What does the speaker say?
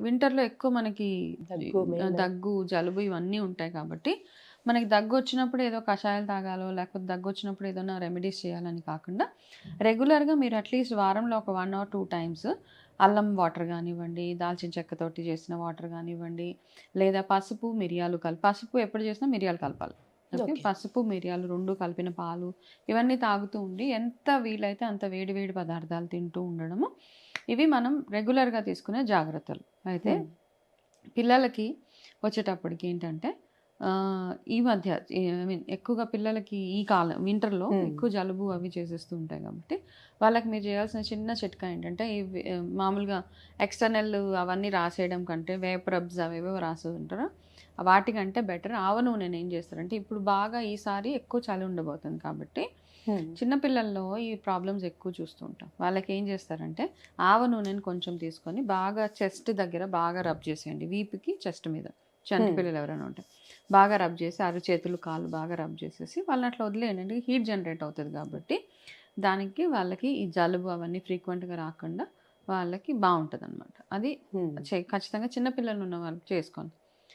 వింటర్‌లో ఎక్కువ మనకి దగ్గు మెయిన్. దగ్గు, జలుబు ఇవన్నీ ఉంటాయి కాబట్టి, మనకి దగ్గొచ్చినప్పుడు ఏదో కషాయాలు తాగాలో, లేకపోతే దగ్గొచ్చినప్పుడు ఏదైనా రెమెడీస్ చేయాలని కాకుండా, రెగ్యులర్‌గా మీరు అట్‌లీస్ట్ వారంలో ఒక 1 ఆర్ 2 టైమ్స్ అల్లం వాటర్ గానివ్వండి, దాల్చిన చెక్కతోటి చేసిన వాటర్ గానివ్వండి, లేదా పసుపు, మిరియాలు పసుపు ఎప్పుడు చేసినా మిరియాలు కలపాలి. ఓకే. ఓకే. పసుపు, మిరియాలు 2 కలిపిన పాలు ఇవన్నీ తాగుతూ ఉండి, ఎంత వీలైతే అంత వేడి వేడి పదార్థాలు తింటూ ఉండడము. ఇవి మనం రెగ్యులర్‌గా తీసుకునే జాగ్రత్తలు. అయితే హ్మ్. పిల్లలకి వచ్చేటప్పటికి ఏంటంటే ఈ మధ్య ఐ మీన్ ఎక్కువగా పిల్లలకి ఈ కాలం వింటర్‌లో హ్మ్. ఎక్కువ జలుబు అవి చేసేస్తూ ఉంటాయి కాబట్టి, వాళ్ళకి మీరు చేయాల్సిన చిన్న చిట్కా ఏంటంటే ఇవి మామూలుగా ఎక్స్‌టర్నల్ అవన్నీ రాసేయడం కంటే వేప రబ్స్ అవేవో రాస్తుంటారో వాటికంటే బెటర్ ఆవ నూనెని ఏం చేస్తారంటే ఇప్పుడు బాగా ఈసారి ఎక్కువ చలి ఉండబోతుంది కాబట్టి హ్మ్. చిన్న పిల్లల్లో ఈ ప్రాబ్లమ్స్ ఎక్కువ చూస్తూ ఉంటాం. వాళ్ళకి ఏం చేస్తారంటే ఆవ నూనెని కొంచెం తీసుకొని బాగా చెస్ట్ దగ్గర బాగా రబ్ చేసేయండి. వీపుకి, చెస్ట్ మీద. చంటి హ్మ్. పిల్లలు ఎవరైనా ఉంటే. బాగా రబ్ చేసి అరచేతులు, కాళ్ళు బాగా రబ్ చేసేసి వాళ్ళని అట్లా వదిలేయండి. హీట్ జనరేట్ అవుతది కాబట్టి దానికి వాళ్ళకి ఈ జలుబు అవన్నీ ఫ్రీక్వెంట్‌గా రాకుండా వాళ్ళకి బావుంటదనమాట. అది హ్మ్. ఖచ్చితంగా చిన్న పిల్లలు ఉన్న వాళ్ళు చేసుకోండి.